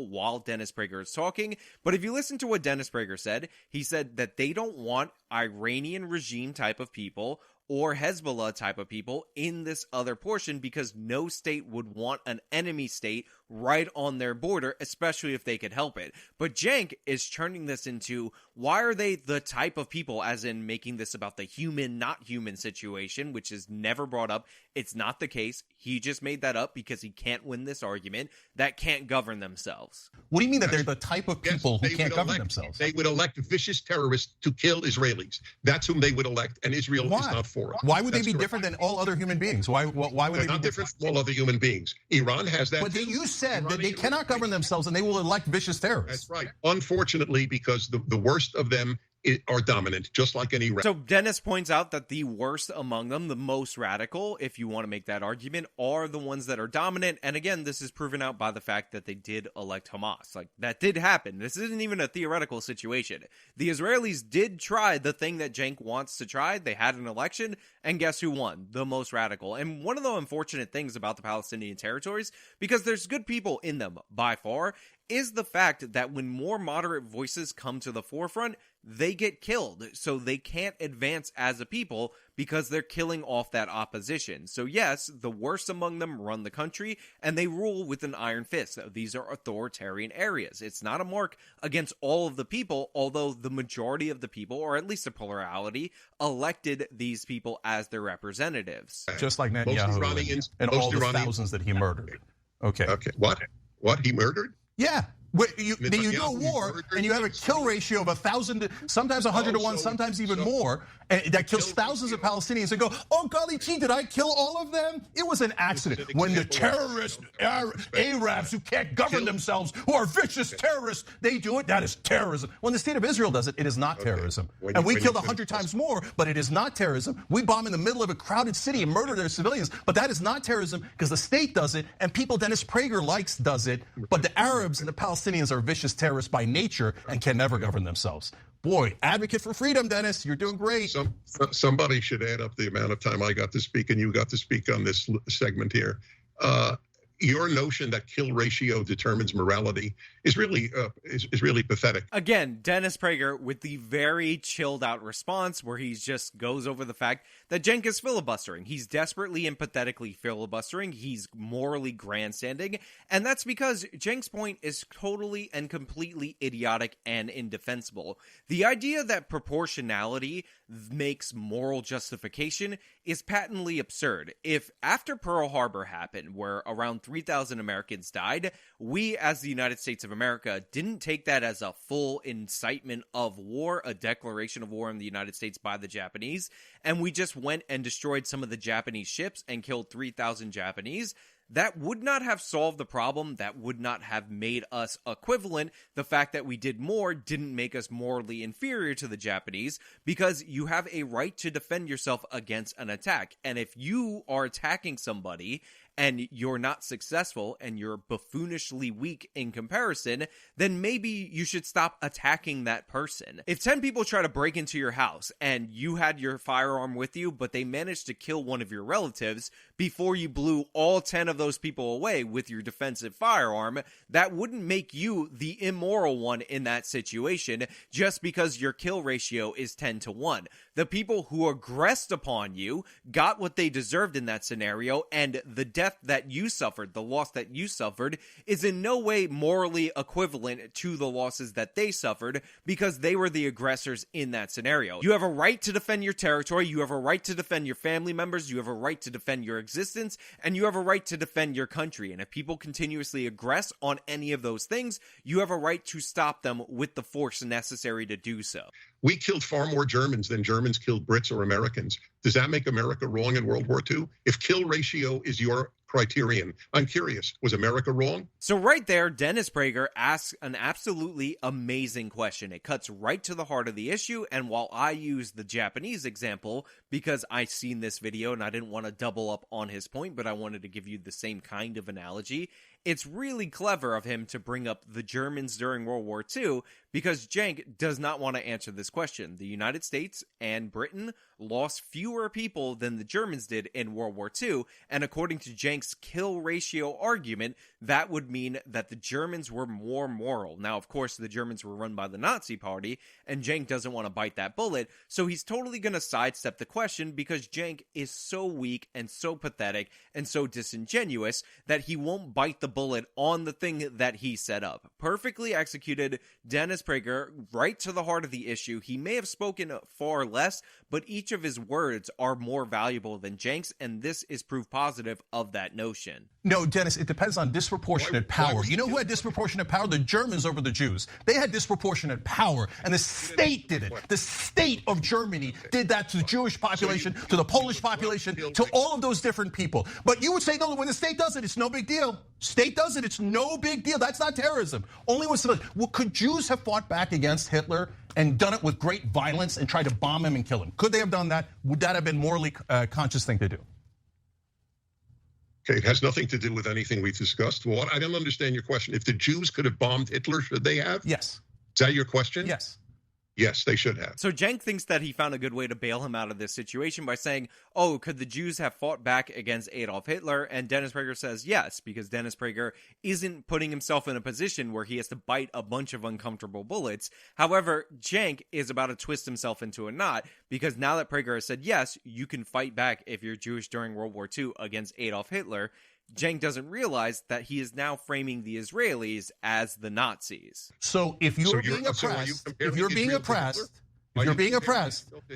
while Dennis Prager is talking. But if you listen to what Dennis Prager said, he said that they don't want Iranian regime type of people or Hezbollah type of people in this other portion because no state would want an enemy state right on their border, especially if they could help it. But Cenk is turning this into, why are they the type of people, as in making this about the human, not human situation, which is never brought up. It's not the case. He just made that up because he can't win this argument, that can't govern themselves. What do you mean that they're the type of people who can't govern themselves? They would elect vicious terrorists to kill Israelis. That's whom they would elect, and Israel is not for for it. Why would they That's be correct. different than all other human beings? Why would They're they be not different from all other human beings? Iran has that. But too. you said that they Iranian cannot govern themselves and they will elect vicious terrorists. That's right. Unfortunately, because the worst of them are dominant, just like any. So Dennis points out that the worst among them, the most radical, if you want to make that argument, are the ones that are dominant. And again, this is proven out by the fact that they did elect Hamas. Like, that did happen. This isn't even a theoretical situation. The Israelis did try the thing that Cenk wants to try. They had an election, and guess who won? The most radical. And one of the unfortunate things about the Palestinian territories, because there's good people in them by far, is the fact that when more moderate voices come to the forefront, they get killed. So they can't advance as a people because they're killing off that opposition. So yes, the worst among them run the country and they rule with an iron fist. These are authoritarian areas. It's not a mark against all of the people, although the majority of the people, or at least a plurality, elected these people as their representatives. Just like Netanyahu and all the thousands that he murdered. Okay. What? What? He murdered? Yeah. You do a war and you have a kill ratio of 1,000, sometimes 100 to 1, sometimes even more, and that kills thousands of Palestinians and go, oh, golly gee, did I kill all of them? It was an accident. When the terrorists, Arabs who can't govern themselves, who are vicious terrorists, they do it, that is terrorism. When the state of Israel does it, it is not terrorism. And we killed 100 times more, but it is not terrorism. We bomb in the middle of a crowded city and murder their civilians, but that is not terrorism because the state does it, and people Dennis Prager likes does it, but the Arabs and the Palestinians are vicious terrorists by nature and can never govern themselves. Boy, advocate for freedom, Dennis. You're doing great. Somebody should add up the amount of time I got to speak and you got to speak on this segment here. Your notion that kill ratio determines morality is really pathetic. Again, Dennis Prager with the very chilled out response where he just goes over the fact that Cenk is filibustering. He's desperately and pathetically filibustering. He's morally grandstanding. And that's because Cenk's point is totally and completely idiotic and indefensible. The idea that proportionality makes moral justification is patently absurd. If after Pearl Harbor happened, where around 3,000 Americans died, we as the United States of America didn't take that as a full incitement of war, a declaration of war in the United States by the Japanese, and we just went and destroyed some of the Japanese ships and killed 3,000 Japanese, that would not have solved the problem. That would not have made us equivalent. The fact that we did more didn't make us morally inferior to the Japanese, because you have a right to defend yourself against an attack. And if you are attacking somebody and you're not successful and you're buffoonishly weak in comparison, then maybe you should stop attacking that person. If 10 people try to break into your house and you had your firearm with you, but they managed to kill one of your relatives before you blew all 10 of those people away with your defensive firearm, that wouldn't make you the immoral one in that situation just because your kill ratio is 10 to 1. The people who aggressed upon you got what they deserved in that scenario, and the death that you suffered, the loss that you suffered, is in no way morally equivalent to the losses that they suffered because they were the aggressors in that scenario. You have a right to defend your territory, you have a right to defend your family members, you have a right to defend your existence, and you have a right to defend your country. And if people continuously aggress on any of those things, you have a right to stop them with the force necessary to do so. We killed far more Germans than Germans killed Brits or Americans. Does that make America wrong in World War II? If kill ratio is your criterion, I'm curious, was America wrong? So right there, Dennis Prager asks an absolutely amazing question. It cuts right to the heart of the issue, and while I use the Japanese example because I've seen this video and I didn't want to double up on his point, but I wanted to give you the same kind of analogy, it's really clever of him to bring up the Germans during World War II because Cenk does not want to answer this question. The United States and Britain lost fewer people than the Germans did in World War II, and according to Cenk's kill ratio argument, that would mean that the Germans were more moral. Now, of course, the Germans were run by the Nazi Party, and Cenk doesn't want to bite that bullet, so he's totally going to sidestep the question because Cenk is so weak and so pathetic and so disingenuous that he won't bite the bullet on the thing that he set up. Perfectly executed, Dennis Prager, right to the heart of the issue. He may have spoken far less, but each of his words are more valuable than Cenk's, and this is proof positive of that that notion. No, Dennis, it depends on disproportionate power. You know who had disproportionate power? The Germans over the Jews. They had disproportionate power, and the state did it. The state of Germany did that to the Jewish population, to the Polish population, to all of those different people. But you would say, no, when the state does it, it's no big deal. State does it, it's no big deal. That's not terrorism. Only when civilians. Well, could Jews have fought back against Hitler and done it with great violence and tried to bomb him and kill him? Could they have done that? Would that have been morally conscious thing to do? Okay, it has nothing to do with anything we discussed. Well, I don't understand your question. If the Jews could have bombed Hitler, should they have? Yes. Is that your question? Yes. Yes, they should have. So Cenk thinks that he found a good way to bail him out of this situation by saying, oh, could the Jews have fought back against Adolf Hitler? And Dennis Prager says yes, because Dennis Prager isn't putting himself in a position where he has to bite a bunch of uncomfortable bullets. However, Cenk is about to twist himself into a knot, because now that Prager has said, yes, you can fight back if you're Jewish during World War II against Adolf Hitler, Cenk doesn't realize that he is now framing the Israelis as the Nazis. So if you're being oppressed,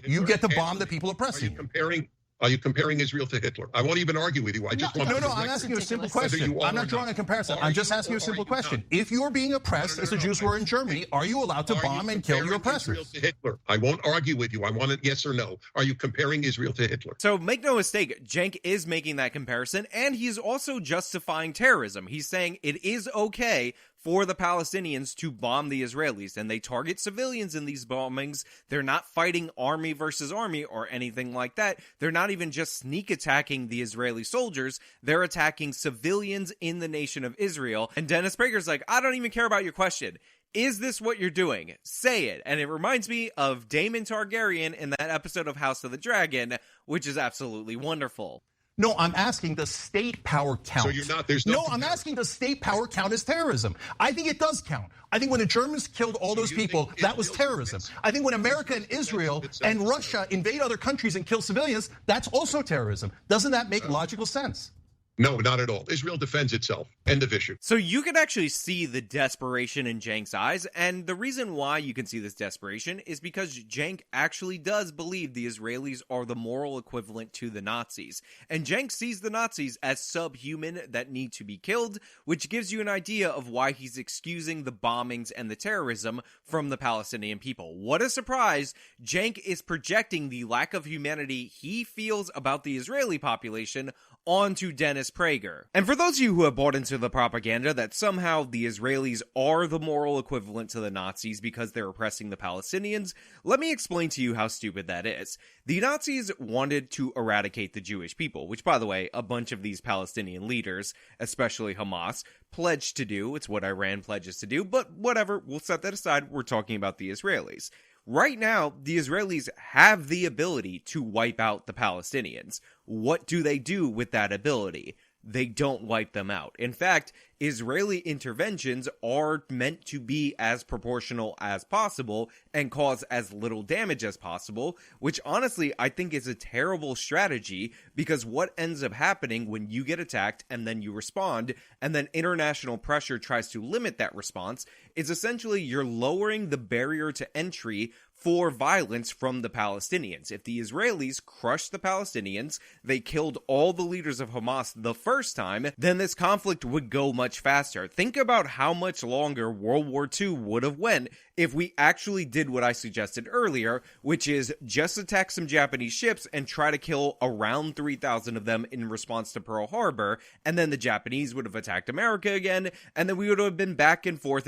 you get to bomb the people oppressing you. Are you comparing Israel to Hitler? I won't even argue with you. I just want to. No, I'm asking you a simple question. I'm not drawing a comparison. I'm just asking you a simple question. If you're being oppressed, as the Jews were in Germany, are you allowed to bomb and kill your oppressors? Israel to Hitler? I won't argue with you. I want a yes or no. Are you comparing Israel to Hitler? So make no mistake, Cenk is making that comparison, and he's also justifying terrorism. He's saying it is okay for the Palestinians to bomb the Israelis, and they target civilians in these bombings. They're not fighting army versus army or anything like that. They're not even just sneak attacking the Israeli soldiers. They're attacking civilians in the nation of Israel. And Dennis Prager's like, I don't even care about your question. Is this what you're doing? Say it. And it reminds me of Daemon Targaryen in that episode of House of the Dragon, which is absolutely wonderful. No, I'm asking the state power count. So you're not, there's no. I'm asking the state power count as terrorism. I think it does count. I think when the Germans killed all those people, that was terrorism. I think when America and Israel and Russia invade other countries and kill civilians, that's also terrorism. Doesn't that make logical sense? No, not at all. Israel defends itself. End of issue. So you can actually see the desperation in Cenk's eyes, and the reason why you can see this desperation is because Cenk actually does believe the Israelis are the moral equivalent to the Nazis. And Cenk sees the Nazis as subhuman that need to be killed, which gives you an idea of why he's excusing the bombings and the terrorism from the Palestinian people. What a surprise! Cenk is projecting the lack of humanity he feels about the Israeli population onto Dennis Prager. And for those of you who have bought into the propaganda that somehow the Israelis are the moral equivalent to the Nazis because they're oppressing the Palestinians, let me explain to you how stupid that is. The Nazis wanted to eradicate the Jewish people, which, by the way, a bunch of these Palestinian leaders, especially Hamas, pledged to do. It's what Iran pledges to do, but whatever, we'll set that aside. We're talking about the Israelis. Right now, the Israelis have the ability to wipe out the Palestinians. What do they do with that ability? They don't wipe them out. In fact, Israeli interventions are meant to be as proportional as possible and cause as little damage as possible, which honestly I think is a terrible strategy, because what ends up happening when you get attacked and then you respond and then international pressure tries to limit that response is essentially you're lowering the barrier to entry for violence from the Palestinians. If the Israelis crushed the Palestinians, they killed all the leaders of Hamas the first time, then this conflict would go much faster. Think about how much longer World War II would have went if we actually did what I suggested earlier, which is just attack some Japanese ships and try to kill around 3,000 of them in response to Pearl Harbor, and then the Japanese would have attacked America again, and then we would have been back and forth,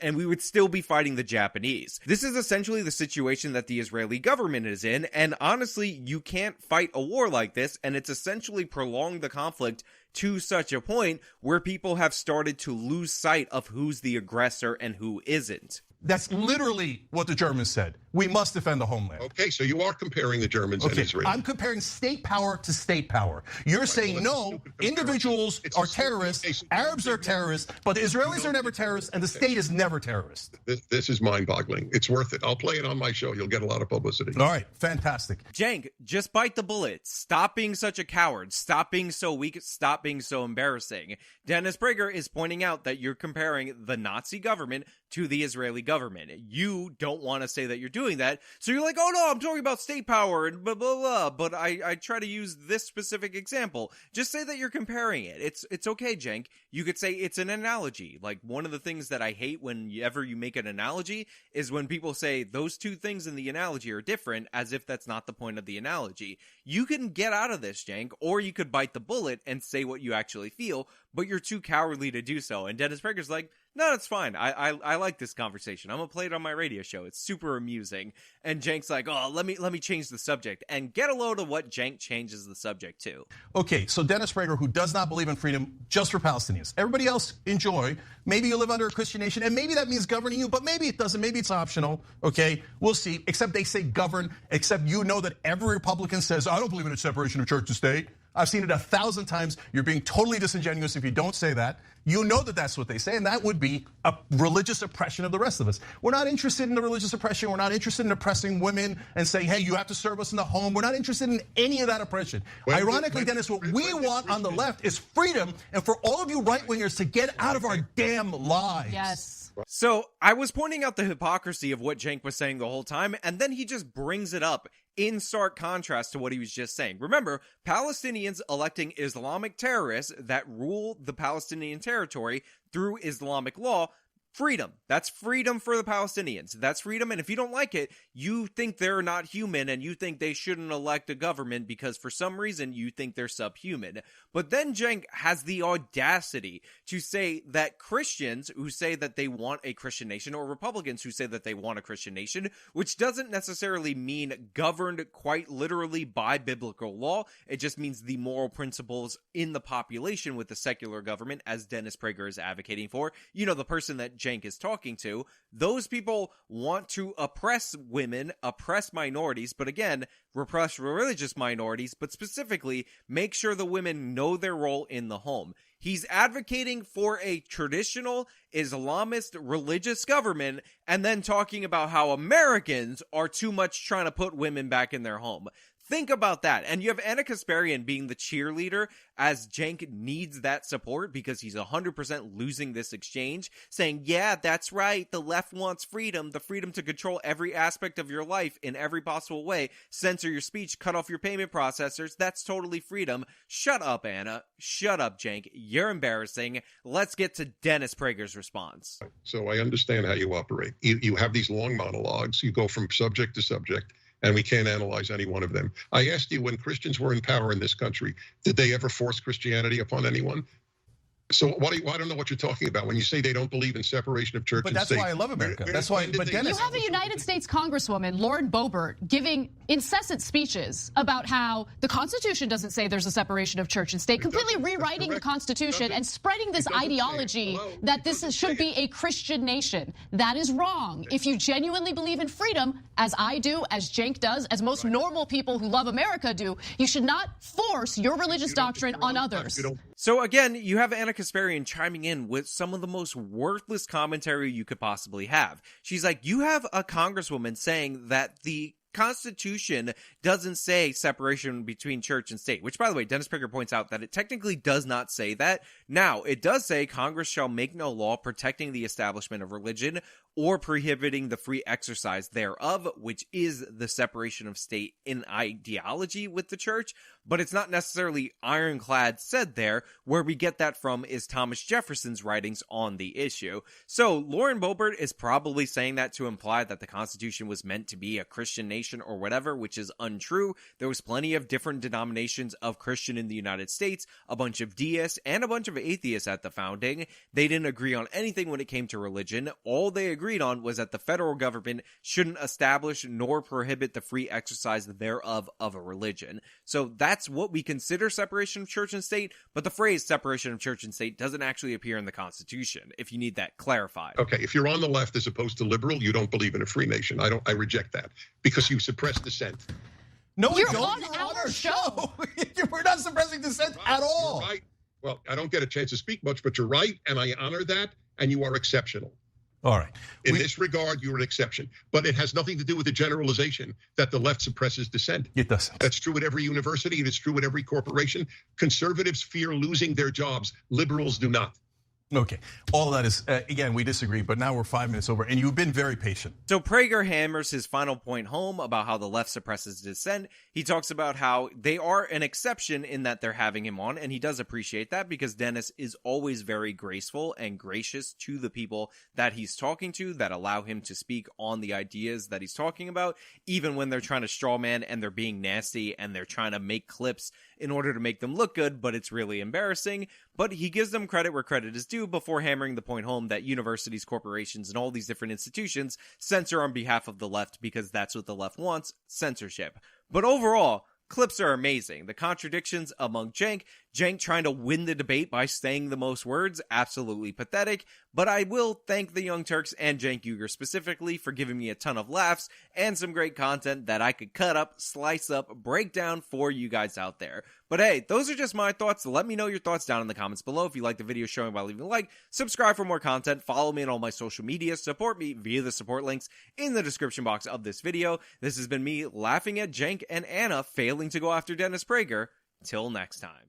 and we would still be fighting the Japanese. This is essentially the situation that the Israeli government is in, and honestly, you can't fight a war like this, and it's essentially prolonged the conflict to such a point where people have started to lose sight of who's the aggressor and who isn't. That's literally what the Germans said. We must defend the homeland. Okay, so you are comparing the Germans and Israel. I'm comparing state power to state power. You're saying no, individuals are terrorists, Arabs are terrorists, but the Israelis are never terrorists, and the state is never terrorist. This is mind-boggling. It's worth it. I'll play it on my show. You'll get a lot of publicity. All right, fantastic. Cenk, just bite the bullet. Stop being such a coward. Stop being so weak. Stop being so embarrassing. Dennis Prager is pointing out that you're comparing the Nazi government to the Israeli government. You don't want to say that you're doing that. So you're like, oh no, I'm talking about state power and blah, blah, blah. But I try to use this specific example. Just say that you're comparing it. It's okay, Cenk. You could say it's an analogy. Like, one of the things that I hate whenever you make an analogy is when people say those two things in the analogy are different, as if that's not the point of the analogy. You can get out of this, Cenk, or you could bite the bullet and say what you actually feel, but you're too cowardly to do so. And Dennis Prager's like, no, it's fine. I like this conversation. I'm gonna play it on my radio show. It's super amusing. And Cenk's like, oh, let me change the subject. And get a load of what Cenk changes the subject to. Okay, so Dennis Prager, who does not believe in freedom just for Palestinians. Everybody else, enjoy. Maybe you live under a Christian nation, and maybe that means governing you, but maybe it doesn't. Maybe it's optional, okay? We'll see. Except they say govern, except you know that every Republican says, I don't believe in a separation of church and state. I've seen it 1,000 times. You're being totally disingenuous if you don't say that. You know that that's what they say, and that would be a religious oppression of the rest of us. We're not interested in the religious oppression. We're not interested in oppressing women and saying, hey, you have to serve us in the home. We're not interested in any of that oppression. Ironically, Dennis, what we want on the left is freedom, and for all of you right-wingers to get out of our damn lives. Yes. So I was pointing out the hypocrisy of what Cenk was saying the whole time, and then he just brings it up in stark contrast to what he was just saying. Remember, Palestinians electing Islamic terrorists that rule the Palestinian territory through Islamic law. Freedom. That's freedom for the Palestinians. That's freedom. And if you don't like it, you think they're not human and you think they shouldn't elect a government because for some reason you think they're subhuman. But then Cenk has the audacity to say that Christians who say that they want a Christian nation, or Republicans who say that they want a Christian nation, which doesn't necessarily mean governed quite literally by biblical law. It just means the moral principles in the population with the secular government, as Dennis Prager is advocating for. You know, the person that Cenk is talking to, those people want to oppress women, oppress minorities, but again, repress religious minorities, but specifically make sure the women know their role in the home. He's advocating for a traditional Islamist religious government and then talking about how Americans are too much trying to put women back in their home. Think about that. And you have Ana Kasparian being the cheerleader as Cenk needs that support because he's 100% losing this exchange, saying, yeah, that's right. The left wants freedom, the freedom to control every aspect of your life in every possible way, censor your speech, cut off your payment processors. That's totally freedom. Shut up, Anna. Shut up, Cenk. You're embarrassing. Let's get to Dennis Prager's response. So I understand how you operate. You have these long monologues. You go from subject to subject, and we can't analyze any one of them. I asked you, when Christians were in power in this country, did they ever force Christianity upon anyone? So I don't know what you're talking about when you say they don't believe in separation of church and state. But that's why I love America. That's why. But Dennis, you have a United States Congresswoman, Lauren Boebert, giving incessant speeches about how the Constitution doesn't say there's a separation of church and state, completely rewriting the Constitution and spreading this ideology that this should be a Christian nation. That is wrong. If you genuinely believe in freedom, as I do, as Cenk does, as most normal people who love America do, you should not force your religious doctrine on others. So again, you have Ana Kasparian chiming in with some of the most worthless commentary you could possibly have. She's like, you have a congresswoman saying that the Constitution doesn't say separation between church and state, which, by the way, Dennis Prager points out that it technically does not say that. Now, it does say Congress shall make no law protecting the establishment of religion or prohibiting the free exercise thereof, which is the separation of state in ideology with the church, but it's not necessarily ironclad said there. Where we get that from is Thomas Jefferson's writings on the issue. So Lauren Boebert is probably saying that to imply that the Constitution was meant to be a Christian nation or whatever, which is untrue. There was plenty of different denominations of Christian in the United States, a bunch of deists and a bunch of atheists at the founding. They didn't agree on anything when it came to religion. All they agreed on was that the federal government shouldn't establish nor prohibit the free exercise thereof of a religion. So that's what we consider separation of church and state, but the phrase separation of church and state doesn't actually appear in the Constitution, if you need that clarified. Okay, if you're on the left as opposed to liberal, you don't believe in a free nation. I reject that because you suppress dissent. No, you're on our show. We're not suppressing dissent at all. You're right. Well, I don't get a chance to speak much, but you're right, and I honor that, and you are exceptional. All right. In this regard, you're an exception. But it has nothing to do with the generalization that the left suppresses dissent. It doesn't. That's true at every university. It is true at every corporation. Conservatives fear losing their jobs. Liberals do not. Okay, all of that is, again, we disagree, but now we're 5 minutes over, and you've been very patient. So Prager hammers his final point home about how the left suppresses dissent. He talks about how they are an exception in that they're having him on, and he does appreciate that because Dennis is always very graceful and gracious to the people that he's talking to that allow him to speak on the ideas that he's talking about, even when they're trying to strawman and they're being nasty and they're trying to make clips in order to make them look good, but it's really embarrassing. But he gives them credit where credit is due before hammering the point home that universities, corporations, and all these different institutions censor on behalf of the left because that's what the left wants, censorship. But overall, clips are amazing. The contradictions among Cenk trying to win the debate by saying the most words, absolutely pathetic. But I will thank the Young Turks and Cenk Uygur specifically for giving me a ton of laughs and some great content that I could cut up, slice up, break down for you guys out there. But hey, those are just my thoughts. Let me know your thoughts down in the comments below. If you like the video, show me by leaving a like, subscribe for more content, follow me on all my social media, support me via the support links in the description box of this video. This has been me laughing at Cenk and Anna failing to go after Dennis Prager. Till next time.